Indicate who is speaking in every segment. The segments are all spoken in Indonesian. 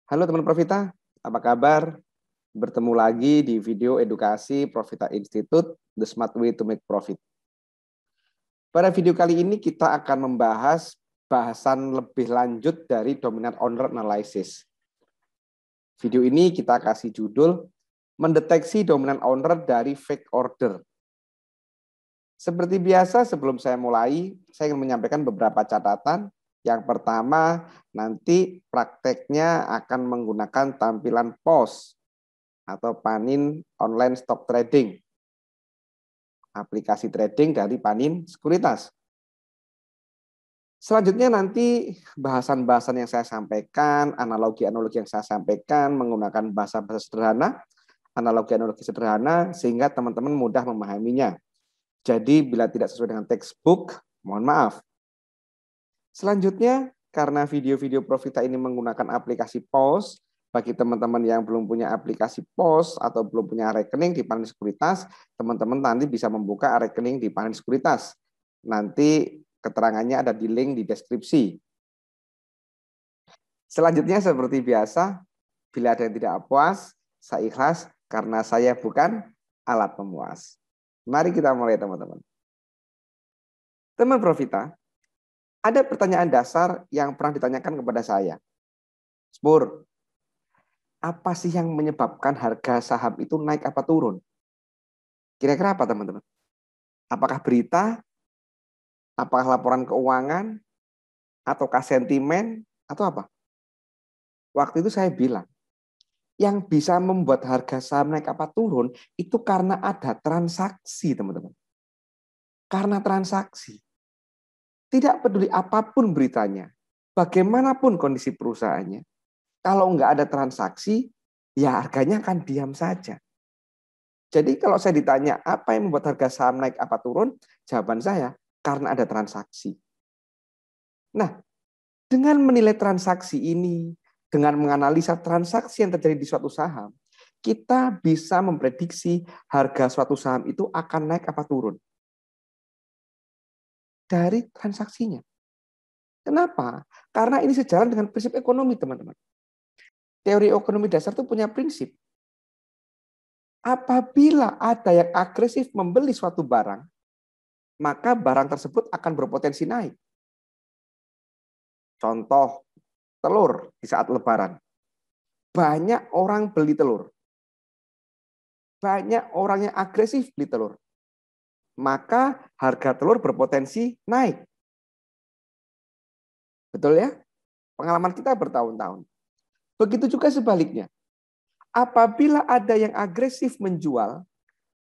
Speaker 1: Halo teman Profita, apa kabar? Bertemu lagi di video edukasi Profita Institute, The Smart Way to Make Profit. Pada video kali ini kita akan membahas bahasan lebih lanjut dari Dominant Owner Analysis. Video ini kita kasih judul, Mendeteksi Dominant Owner dari Fake Order. Seperti biasa sebelum saya mulai, saya ingin menyampaikan beberapa catatan. Yang pertama, nanti prakteknya akan menggunakan tampilan POS atau Panin Online Stock Trading. Aplikasi trading dari Panin Sekuritas. Selanjutnya nanti bahasan-bahasan yang saya sampaikan, analogi-analogi yang saya sampaikan menggunakan bahasa-bahasa sederhana, analogi-analogi sederhana sehingga teman-teman mudah memahaminya. Jadi bila tidak sesuai dengan textbook, mohon maaf. Selanjutnya, karena video-video Profita ini menggunakan aplikasi POS, bagi teman-teman yang belum punya aplikasi POS atau belum punya rekening di Panin Sekuritas, teman-teman nanti bisa membuka rekening di Panin Sekuritas. Nanti keterangannya ada di link di deskripsi. Selanjutnya seperti biasa, bila ada yang tidak puas, saya ikhlas karena saya bukan alat pemuas. Mari kita mulai teman-teman. Teman Profita, ada pertanyaan dasar yang pernah ditanyakan kepada saya. Spur, apa sih yang menyebabkan harga saham itu naik apa turun? Kira-kira apa teman-teman? Apakah berita? Apakah laporan keuangan? Ataukah sentimen? Atau apa? Waktu itu saya bilang, yang bisa membuat harga saham naik apa turun itu karena ada transaksi teman-teman. Karena transaksi. Tidak peduli apapun beritanya, bagaimanapun kondisi perusahaannya, kalau nggak ada transaksi, ya harganya akan diam saja. Jadi kalau saya ditanya apa yang membuat harga saham naik apa turun, jawaban saya karena ada transaksi. Nah, dengan menilai transaksi ini, dengan menganalisa transaksi yang terjadi di suatu saham, kita bisa memprediksi harga suatu saham itu akan naik apa turun. Dari transaksinya. Kenapa? Karena ini sejalan dengan prinsip ekonomi, teman-teman. Teori ekonomi dasar itu punya prinsip. Apabila ada yang agresif membeli suatu barang, maka barang tersebut akan berpotensi naik. Contoh, telur di saat Lebaran. Banyak orang beli telur. Banyak orang yang agresif beli telur. Maka harga telur berpotensi naik. Betul ya? Pengalaman kita bertahun-tahun. Begitu juga sebaliknya. Apabila ada yang agresif menjual,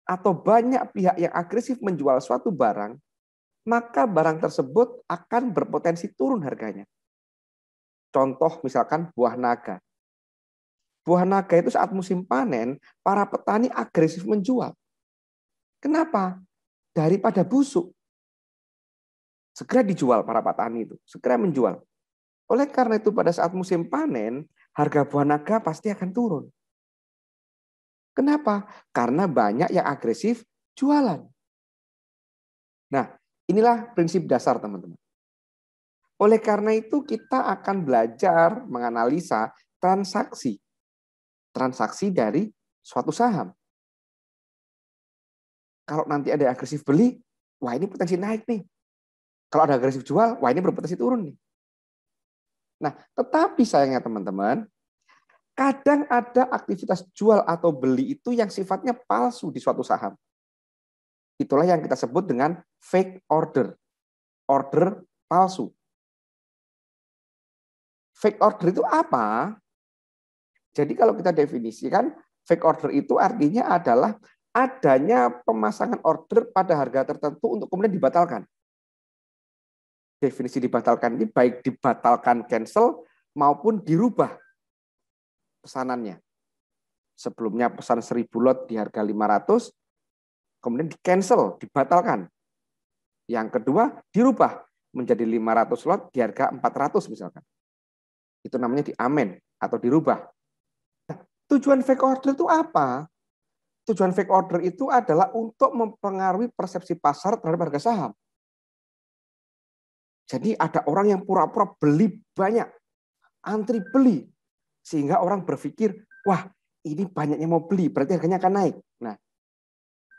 Speaker 1: atau banyak pihak yang agresif menjual suatu barang, maka barang tersebut akan berpotensi turun harganya. Contoh misalkan buah naga. Buah naga itu saat musim panen, para petani agresif menjual. Kenapa? Daripada busuk. Segera dijual para petani itu, segera menjual. Oleh karena itu pada saat musim panen, harga buah naga pasti akan turun. Kenapa? Karena banyak yang agresif jualan. Nah, inilah prinsip dasar teman-teman. Oleh karena itu kita akan belajar menganalisa transaksi. Transaksi dari suatu saham. Kalau nanti ada yang agresif beli, wah ini potensi naik nih. Kalau ada agresif jual, wah ini berpotensi turun nih. Nah, tetapi sayangnya teman-teman, kadang ada aktivitas jual atau beli itu yang sifatnya palsu di suatu saham. Itulah yang kita sebut dengan fake order. Order palsu. Fake order itu apa? Jadi kalau kita definisikan, fake order itu artinya adalah adanya pemasangan order pada harga tertentu untuk kemudian dibatalkan. Definisi dibatalkan ini baik dibatalkan cancel maupun dirubah pesanannya. Sebelumnya pesan 1000 lot di harga 500, kemudian di cancel, dibatalkan. Yang kedua, dirubah menjadi 500 lot di harga 400 misalkan. Itu namanya diamen atau dirubah. Nah, tujuan fake order itu apa? Tujuan fake order itu adalah untuk mempengaruhi persepsi pasar terhadap harga saham. Jadi ada orang yang pura-pura beli banyak, antri beli. Sehingga orang berpikir, wah ini banyaknya mau beli, berarti harganya akan naik. Nah,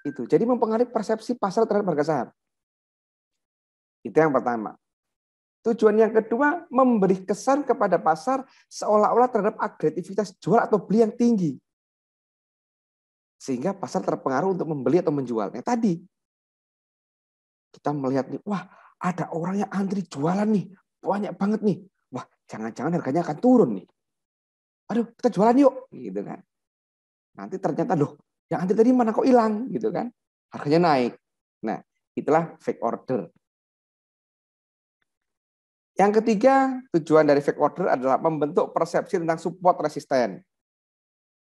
Speaker 1: itu. Jadi mempengaruhi persepsi pasar terhadap harga saham. Itu yang pertama. Tujuan yang kedua, memberi kesan kepada pasar seolah-olah terhadap agresivitas jual atau beli yang tinggi. Sehingga pasar terpengaruh untuk membeli atau menjualnya. Tadi, kita melihat nih, wah ada orang yang antri jualan nih, banyak banget nih. Wah, jangan-jangan harganya akan turun nih. Aduh, kita jualan yuk, gitu kan. Nanti ternyata, loh, yang antri tadi mana kok hilang, gitu kan. Harganya naik. Nah, itulah fake order. Yang ketiga, tujuan dari fake order adalah membentuk persepsi tentang support resisten.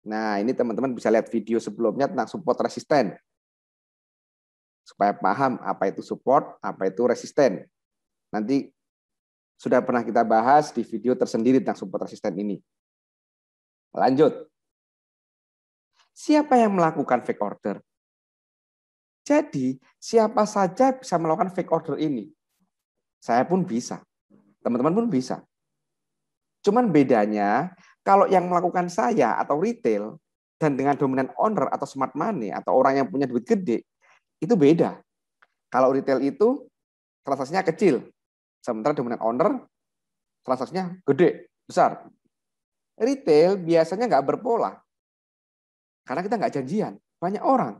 Speaker 1: Nah, ini teman-teman bisa lihat video sebelumnya tentang support resisten. Supaya paham apa itu support, apa itu resisten. Nanti sudah pernah kita bahas di video tersendiri tentang support resisten ini. Lanjut. Siapa yang melakukan fake order? Jadi, siapa saja bisa melakukan fake order ini. Saya pun bisa. Teman-teman pun bisa. Cuman bedanya, kalau yang melakukan saya atau retail, dan dengan dominan owner atau smart money, atau orang yang punya duit gede, itu beda. Kalau retail itu, transaksinya kecil. Sementara dominan owner, transaksinya gede, besar. Retail biasanya nggak berpola. Karena kita nggak janjian. Banyak orang.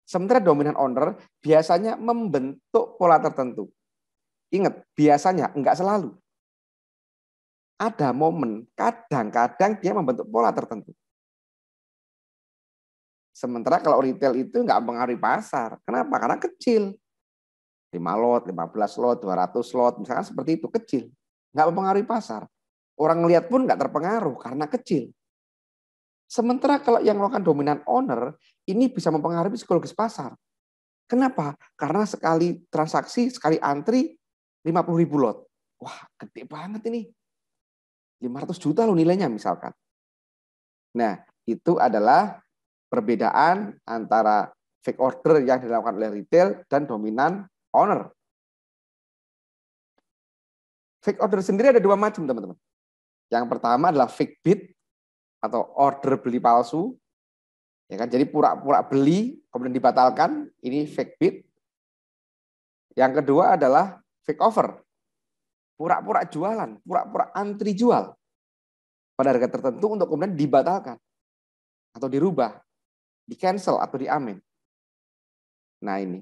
Speaker 1: Sementara dominan owner biasanya membentuk pola tertentu. Ingat, biasanya, enggak selalu. Ada momen, kadang-kadang dia membentuk pola tertentu. Sementara kalau retail itu enggak mengaruhi pasar. Kenapa? Karena kecil. 5 lot, 15 lot, 200 lot, misalkan seperti itu, kecil. Enggak mempengaruhi pasar. Orang ngelihat pun enggak terpengaruh karena kecil. Sementara kalau yang melakukan dominan owner, ini bisa mempengaruhi psikologis pasar. Kenapa? Karena sekali transaksi, sekali antri, 50.000 lot. Wah, gede banget ini. 500 juta loh nilainya misalkan. Nah, itu adalah perbedaan antara fake order yang dilakukan oleh retail dan dominan owner. Fake order sendiri ada dua macam, teman-teman. Yang pertama adalah fake bid atau order beli palsu. Ya kan? Jadi pura-pura beli kemudian dibatalkan, ini fake bid. Yang kedua adalah fake offer. Pura-pura jualan, pura-pura antri jual pada harga tertentu untuk kemudian dibatalkan atau dirubah, di-cancel atau diamen. Nah, ini.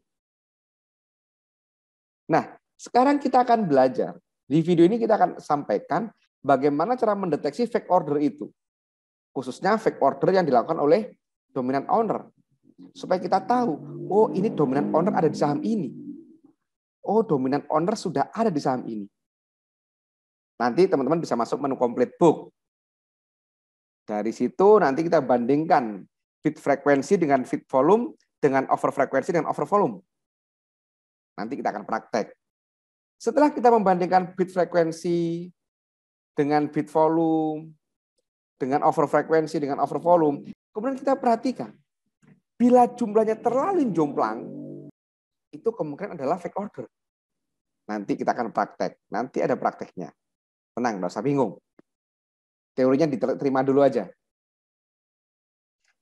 Speaker 1: Nah, sekarang kita akan belajar. Di video ini kita akan sampaikan bagaimana cara mendeteksi fake order itu. Khususnya fake order yang dilakukan oleh dominan owner. Supaya kita tahu, oh ini dominan owner ada di saham ini. Oh, dominan owner sudah ada di saham ini. Nanti teman-teman bisa masuk menu complete book. Dari situ nanti kita bandingkan bid frekuensi dengan bid volume, dengan over frekuensi dengan over volume. Nanti kita akan praktek. Setelah kita membandingkan bid frekuensi dengan bid volume, dengan over frekuensi dengan over volume, kemudian kita perhatikan, bila jumlahnya terlalu jomplang, itu kemungkinan adalah fake order. Nanti kita akan praktek. Nanti ada prakteknya. Tenang, nggak usah bingung. Teorinya diterima dulu aja.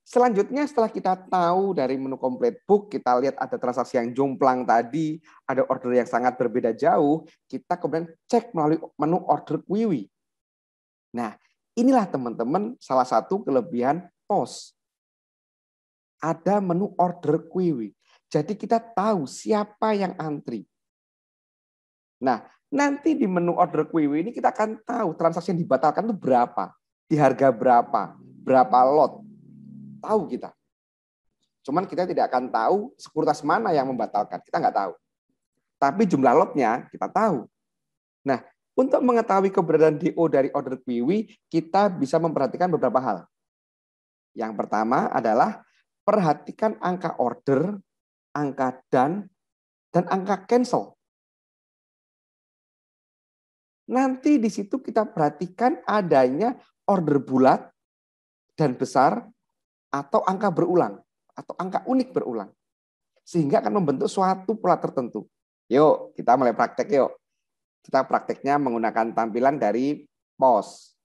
Speaker 1: Selanjutnya setelah kita tahu dari menu complete book, kita lihat ada transaksi yang jomplang tadi, ada order yang sangat berbeda jauh, kita kemudian cek melalui menu order QIWI. Nah, inilah teman-teman salah satu kelebihan POS. Ada menu order QIWI. Jadi kita tahu siapa yang antri. Nah, nanti di menu order QIWI ini kita akan tahu transaksi yang dibatalkan itu berapa, di harga berapa lot, tahu kita. Cuman kita tidak akan tahu sekuritas mana yang membatalkan, kita nggak tahu. Tapi jumlah lotnya kita tahu. Nah, untuk mengetahui keberadaan DO dari order QIWI, kita bisa memperhatikan beberapa hal. Yang pertama adalah perhatikan angka order, angka dan angka cancel. Nanti di situ kita perhatikan adanya order bulat dan besar atau angka berulang atau angka unik berulang. Sehingga akan membentuk suatu pola tertentu. Yuk, kita mulai praktek yuk. Kita prakteknya menggunakan tampilan dari POS.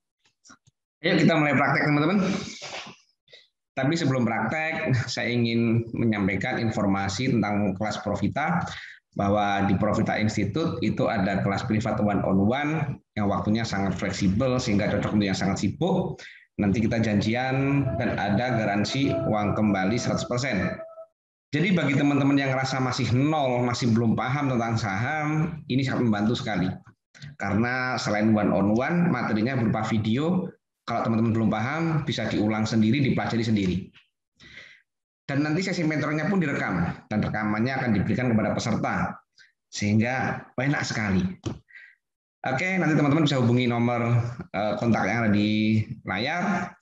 Speaker 2: Ayo kita mulai praktek teman-teman. Tapi sebelum praktek, saya ingin menyampaikan informasi tentang kelas Profita, bahwa di Profita Institute itu ada kelas privat one-on-one yang waktunya sangat fleksibel sehingga cocok untuk yang sangat sibuk. Nanti kita janjian dan ada garansi uang kembali 100%. Jadi bagi teman-teman yang rasa masih nol, masih belum paham tentang saham, ini sangat membantu sekali. Karena selain one-on-one, materinya berupa video. Kalau teman-teman belum paham, bisa diulang sendiri, dipelajari sendiri. Dan nanti sesi mentornya pun direkam, dan rekamannya akan diberikan kepada peserta. Sehingga enak sekali. Oke, nanti teman-teman bisa hubungi nomor kontak yang ada di layar.